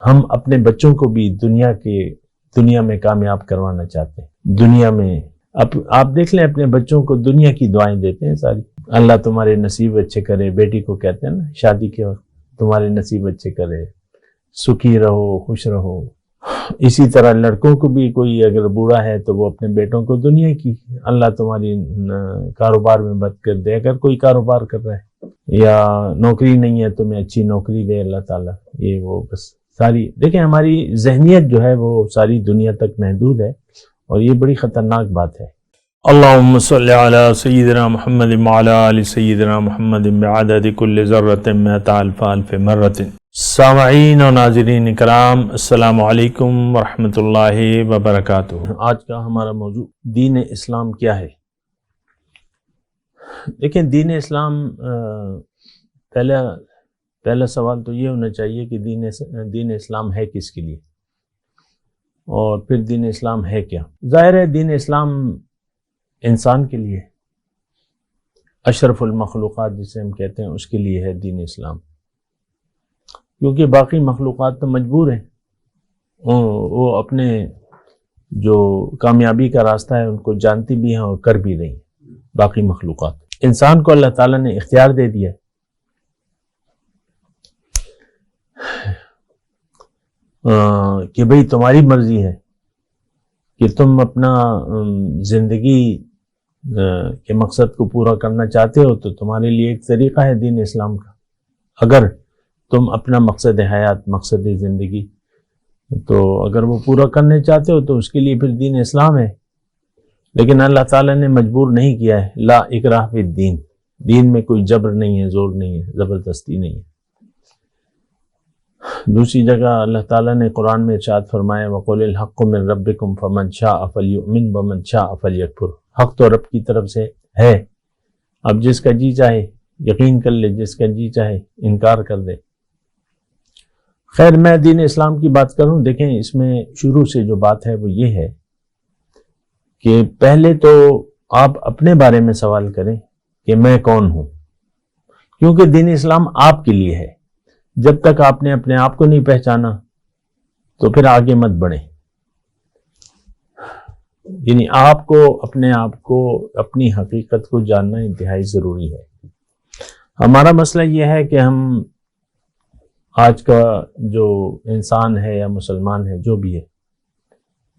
ہم اپنے بچوں کو بھی دنیا میں کامیاب کروانا چاہتے ہیں. دنیا میں آپ دیکھ لیں اپنے بچوں کو دنیا کی دعائیں دیتے ہیں ساری. اللہ تمہارے نصیب اچھے کرے. بیٹی کو کہتے ہیں نا شادی کے وقت تمہارے نصیب اچھے کرے, سکھی رہو, خوش رہو. اسی طرح لڑکوں کو بھی کوئی اگر بوڑھا ہے تو وہ اپنے بیٹوں کو دنیا کی اللہ تمہاری کاروبار میں مدد کر دے. اگر کوئی کاروبار کر رہا ہے یا نوکری نہیں ہے تو میں اچھی نوکری دے اللہ تعالیٰ. یہ وہ بس ساری دیکھیں ہماری ذہنیت جو ہے وہ ساری دنیا تک محدود ہے اور یہ بڑی خطرناک بات ہے. اللہم صلی علی سیدنا محمد وعلی آل سیدنا محمد بعدد کل ذرۃ مئۃ الف الف مرۃ. سامعین و ناظرین کرام السلام علیکم ورحمۃ اللہ وبرکاتہ. آج کا ہمارا موضوع دین اسلام کیا ہے. دیکھیں دین اسلام پہلا سوال تو یہ ہونا چاہیے کہ دین اسلام ہے کس کے لیے اور پھر دین اسلام ہے کیا. ظاہر ہے دین اسلام انسان کے لیے, اشرف المخلوقات جسے ہم کہتے ہیں اس کے لیے ہے دین اسلام, کیونکہ باقی مخلوقات تو مجبور ہیں, وہ اپنے جو کامیابی کا راستہ ہے ان کو جانتی بھی ہیں اور کر بھی رہی ہیں. باقی مخلوقات انسان کو اللہ تعالیٰ نے اختیار دے دیا کہ بھئی تمہاری مرضی ہے کہ تم اپنا زندگی کے مقصد کو پورا کرنا چاہتے ہو تو تمہارے لیے ایک طریقہ ہے دین اسلام کا. اگر تم اپنا مقصد حیات, مقصد زندگی تو اگر وہ پورا کرنے چاہتے ہو تو اس کے لیے پھر دین اسلام ہے. لیکن اللہ تعالیٰ نے مجبور نہیں کیا ہے. لا اکراہ فی الدین, دین میں کوئی جبر نہیں ہے, زور نہیں ہے, زبردستی نہیں ہے. دوسری جگہ اللہ تعالیٰ نے قرآن میں ارشاد فرمایا وَقُلِ الْحَقُّ مِن رَبِّكُمْ فَمَنْ شَاءَ فَلْيُؤْمِنْ وَمَنْ شَاءَ فَلْيَكْفُرْ. حق تو رب کی طرف سے ہے, اب جس کا جی چاہے یقین کر لے, جس کا جی چاہے انکار کر دے. خیر میں دین اسلام کی بات کروں. دیکھیں اس میں شروع سے جو بات ہے وہ یہ ہے کہ پہلے تو آپ اپنے بارے میں سوال کریں کہ میں کون ہوں, کیونکہ دین اسلام آپ کے لیے ہے. جب تک آپ نے اپنے آپ کو نہیں پہچانا تو پھر آگے مت بڑھیں. یعنی آپ کو اپنی حقیقت کو جاننا انتہائی ضروری ہے. ہمارا مسئلہ یہ ہے کہ ہم آج کا جو انسان ہے یا مسلمان ہے جو بھی ہے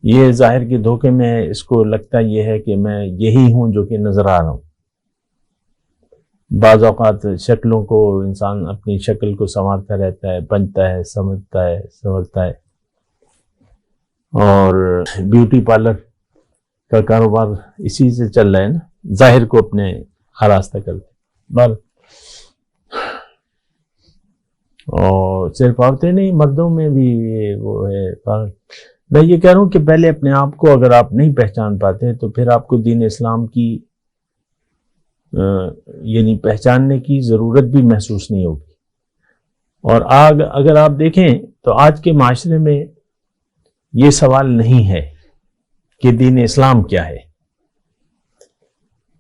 یہ ظاہر کے دھوکے میں ہے. اس کو لگتا یہ ہے کہ میں یہی ہوں جو کہ نظر آ رہا ہوں. بعض اوقات شکلوں کو انسان اپنی شکل کو سنوارتا رہتا ہے, بنتا ہے, سمجھتا ہے, سنورتا ہے, اور بیوٹی پارلر کا کاروبار اسی سے چل رہا ہے نا, ظاہر کو اپنے آراستہ کرتے. اور صرف عورتیں نہیں, مردوں میں بھی وہ ہے. میں یہ کہہ رہا ہوں کہ پہلے اپنے آپ کو اگر آپ نہیں پہچان پاتے تو پھر آپ کو دین اسلام کی یعنی پہچاننے کی ضرورت بھی محسوس نہیں ہوگی. اور اگر آپ دیکھیں تو آج کے معاشرے میں یہ سوال نہیں ہے کہ دین اسلام کیا ہے.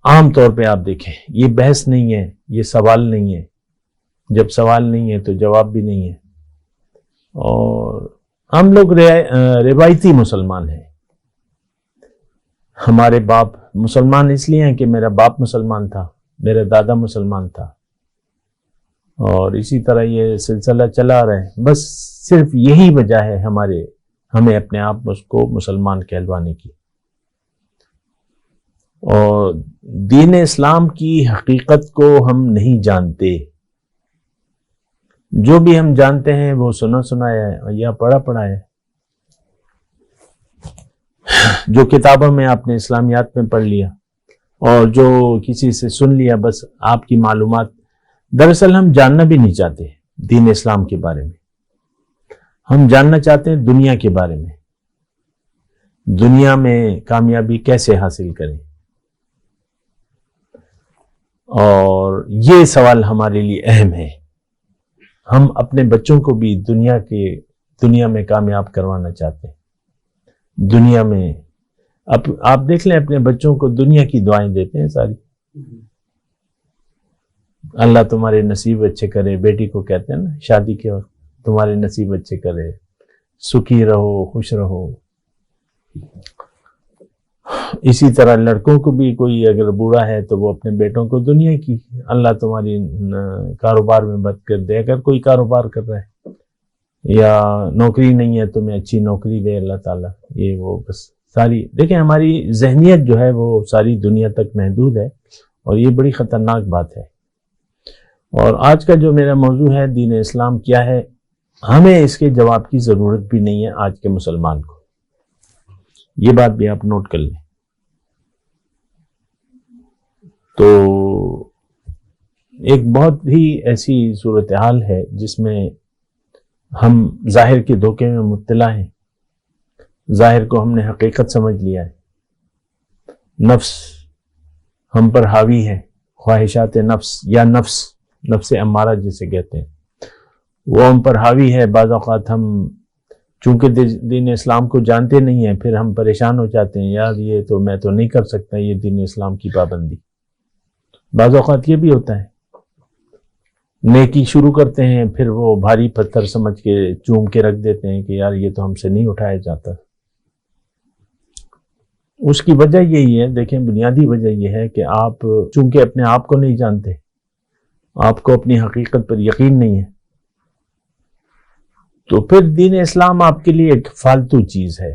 عام طور پہ آپ دیکھیں یہ بحث نہیں ہے, یہ سوال نہیں ہے. جب سوال نہیں ہے تو جواب بھی نہیں ہے. اور ہم لوگ روایتی مسلمان ہیں. ہمارے باپ مسلمان اس لیے ہیں کہ میرا باپ مسلمان تھا, میرا دادا مسلمان تھا, اور اسی طرح یہ سلسلہ چلا آ رہا ہے. بس صرف یہی وجہ ہے ہمیں اپنے آپ کو مسلمان کہلوانے کی. اور دین اسلام کی حقیقت کو ہم نہیں جانتے. جو بھی ہم جانتے ہیں وہ سنا سنایا ہے یا پڑھا ہے. جو کتابوں میں آپ نے اسلامیات میں پڑھ لیا اور جو کسی سے سن لیا, بس آپ کی معلومات. دراصل ہم جاننا بھی نہیں چاہتے دین اسلام کے بارے میں. ہم جاننا چاہتے ہیں دنیا کے بارے میں, دنیا میں کامیابی کیسے حاصل کریں. اور یہ سوال ہمارے لیے اہم ہے. ہم اپنے بچوں کو بھی دنیا میں کامیاب کروانا چاہتے ہیں. دنیا میں آپ دیکھ لیں اپنے بچوں کو دنیا کی دعائیں دیتے ہیں ساری. اللہ تمہارے نصیب اچھے کرے. بیٹی کو کہتے ہیں نا شادی کے وقت تمہارے نصیب اچھے کرے, سکھی رہو، خوش رہو۔ اسی طرح لڑکوں کو بھی کوئی اگر بوڑھا ہے تو وہ اپنے بیٹوں کو دنیا کی اللہ تمہاری کاروبار میں مدد کر دے، اگر کوئی کاروبار کر رہا ہے یا نوکری نہیں ہے تمہیں اچھی نوکری دے اللہ تعالیٰ، یہ وہ بس ساری دیکھیں ہماری ذہنیت جو ہے وہ ساری دنیا تک محدود ہے، اور یہ بڑی خطرناک بات ہے۔ اور آج کا جو میرا موضوع ہے دین اسلام کیا ہے، ہمیں اس کے جواب کی ضرورت بھی نہیں ہے آج کے مسلمان کو، یہ بات بھی آپ نوٹ کر لیں۔ تو ایک بہت ہی ایسی صورتحال ہے جس میں ہم ظاہر کے دھوکے میں مبتلا ہیں، ظاہر کو ہم نے حقیقت سمجھ لیا ہے، نفس ہم پر حاوی ہے، خواہشات نفس یا نفس امارہ جسے کہتے ہیں وہ ہم پر حاوی ہے۔ بعض اوقات ہم چونکہ دین اسلام کو جانتے نہیں ہیں پھر ہم پریشان ہو جاتے ہیں، یار یہ تو میں تو نہیں کر سکتا یہ دین اسلام کی پابندی۔ بعض اوقات یہ بھی ہوتا ہے نیکی شروع کرتے ہیں پھر وہ بھاری پتھر سمجھ کے چوم کے رکھ دیتے ہیں کہ یار یہ تو ہم سے نہیں اٹھایا جاتا۔ اس کی وجہ یہی ہے، دیکھیں بنیادی وجہ یہ ہے کہ آپ چونکہ اپنے آپ کو نہیں جانتے، آپ کو اپنی حقیقت پر یقین نہیں ہے، تو پھر دین اسلام آپ کے لیے ایک فالتو چیز ہے۔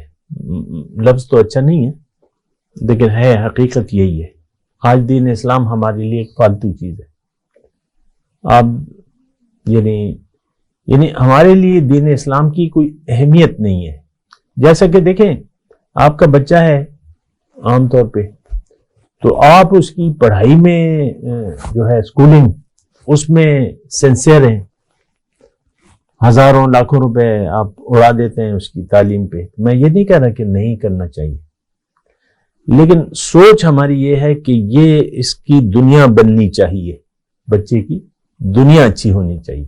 لفظ تو اچھا نہیں ہے لیکن ہے حقیقت یہی ہے، آج دین اسلام ہمارے لیے ایک فالتو چیز ہے۔ آپ یعنی ہمارے لیے دین اسلام کی کوئی اہمیت نہیں ہے۔ جیسا کہ دیکھیں آپ کا بچہ ہے عام طور پہ تو آپ اس کی پڑھائی میں جو ہے اسکولنگ اس میں سنسیئر ہیں، ہزاروں لاکھوں روپے آپ اڑا دیتے ہیں اس کی تعلیم پہ، میں یہ نہیں کہہ رہا کہ نہیں کرنا چاہیے، لیکن سوچ ہماری یہ ہے کہ یہ اس کی دنیا بننی چاہیے، بچے کی دنیا اچھی ہونی چاہیے،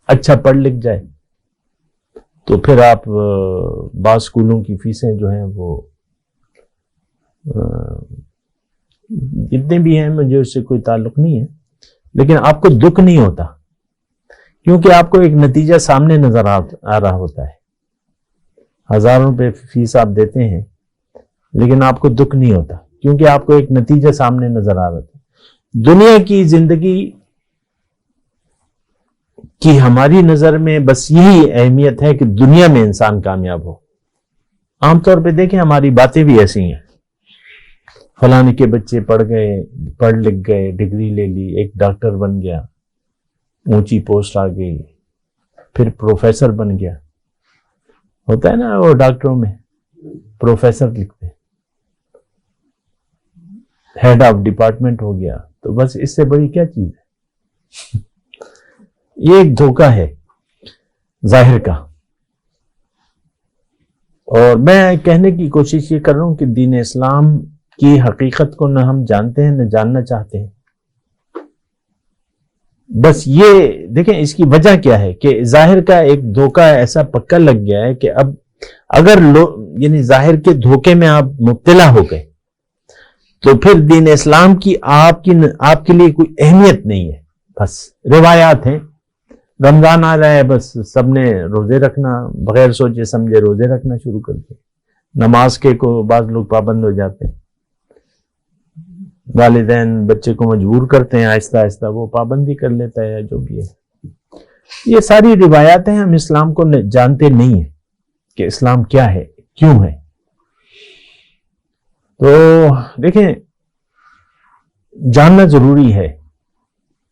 اچھا پڑھ لکھ جائے۔ تو پھر آپ بعض اسکولوں کی فیسیں جو ہیں وہ جتنے بھی ہیں مجھے اس سے کوئی تعلق نہیں ہے، لیکن آپ کو دکھ نہیں ہوتا کیونکہ آپ کو ایک نتیجہ سامنے نظر آ رہا ہوتا ہے۔ ہزاروں روپے فیس آپ دیتے ہیں لیکن آپ کو دکھ نہیں ہوتا کیونکہ آپ کو ایک نتیجہ سامنے نظر آ رہا ہے۔ دنیا کی زندگی کی ہماری نظر میں بس یہی اہمیت ہے کہ دنیا میں انسان کامیاب ہو۔ عام طور پہ دیکھیں ہماری باتیں بھی ایسی ہیں، فلانے کے بچے پڑھ لکھ گئے، ڈگری لے لی، ایک ڈاکٹر بن گیا، اونچی پوسٹ آ گئی، پھر پروفیسر بن گیا، ہوتا ہے نا وہ ڈاکٹروں میں پروفیسر لکھتے ہیں، ہیڈ آف ڈپارٹمنٹ ہو گیا، تو بس اس سے بڑی کیا چیز ہے؟ یہ ایک دھوکہ ہے ظاہر کا، اور میں کہنے کی کوشش یہ کر رہا ہوں کہ دین اسلام کی حقیقت کو نہ ہم جانتے ہیں نہ جاننا چاہتے ہیں۔ بس یہ دیکھیں اس کی وجہ کیا ہے کہ ظاہر کا ایک دھوکہ ایسا پکا لگ گیا ہے کہ اب اگر یعنی ظاہر کے دھوکے میں آپ مبتلا ہو گئے تو پھر دین اسلام کی آپ کے لیے کوئی اہمیت نہیں ہے، بس روایات ہیں۔ رمضان آ رہا ہے بس سب نے روزے رکھنا، بغیر سوچے سمجھے روزے رکھنا شروع کر دیں، نماز کے کو بعض لوگ پابند ہو جاتے ہیں، والدین بچے کو مجبور کرتے ہیں، آہستہ آہستہ وہ پابندی کر لیتا ہے، جو بھی ہے۔ یہ ساری روایات ہیں، ہم اسلام کو جانتے نہیں ہیں کہ اسلام کیا ہے، کیوں ہے۔ تو دیکھیں جاننا ضروری ہے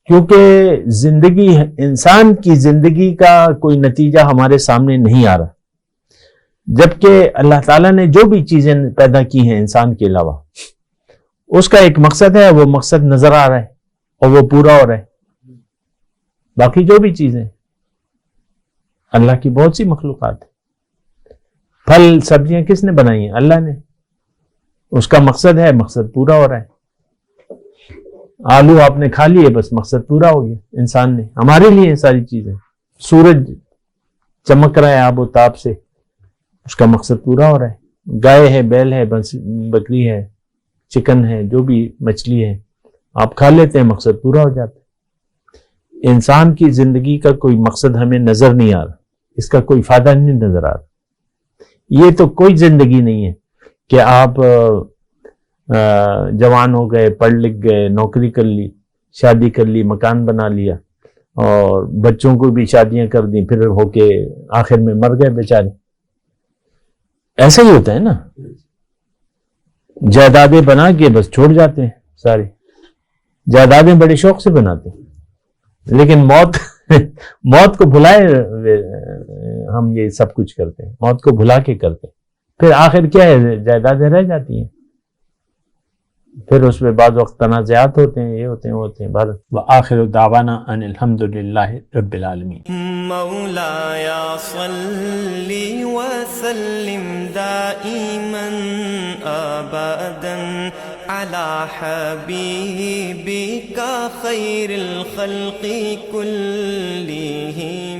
کیونکہ زندگی، انسان کی زندگی کا کوئی نتیجہ ہمارے سامنے نہیں آ رہا، جبکہ اللہ تعالیٰ نے جو بھی چیزیں پیدا کی ہیں انسان کے علاوہ اس کا ایک مقصد ہے، وہ مقصد نظر آ رہا ہے اور وہ پورا ہو رہا ہے۔ باقی جو بھی چیزیں اللہ کی بہت سی مخلوقات ہیں، پھل سبزیاں کس نے بنائی ہیں؟ اللہ نے، اس کا مقصد ہے، مقصد پورا ہو رہا ہے۔ آلو آپ نے کھا لیے بس مقصد پورا ہو گیا، انسان نے، ہمارے لیے ساری چیزیں، سورج چمک رہا ہے آب و تاب سے، اس کا مقصد پورا ہو رہا ہے، گائے ہے، بیل ہے، بکری ہے، چکن ہے، جو بھی مچھلی ہے آپ کھا لیتے ہیں، مقصد پورا ہو جاتا ہے۔ انسان کی زندگی کا کوئی مقصد ہمیں نظر نہیں آ رہا، اس کا کوئی فائدہ نہیں نظر آ رہا. یہ تو کوئی زندگی نہیں ہے کہ آپ جوان ہو گئے، پڑھ لکھ گئے، نوکری کر لی، شادی کر لی، مکان بنا لیا اور بچوں کو بھی شادیاں کر دیں، پھر ہو کے آخر میں مر گئے بیچارے. ایسا ہی ہوتا ہے نا، جائیدادیں بنا کے بس چھوڑ جاتے ہیں. سارے جائیدادیں بڑے شوق سے بناتے ہیں، لیکن موت کو بھلائے ہم یہ سب کچھ کرتے ہیں، موت کو بھلا کے کرتے ہیں. پھر آخر کیا ہے، جائیدادیں رہ جاتی ہیں، پھر اس میں بعض وقت تنازعات ہوتے ہیں، یہ ہوتے ہیں وہ ہوتے ہیں. وآخر دعوانا ان الحمدللہ رب العالمین. مولایا صلی وسلم دائما ابدا على حبیبک خیر الخلق كلهم.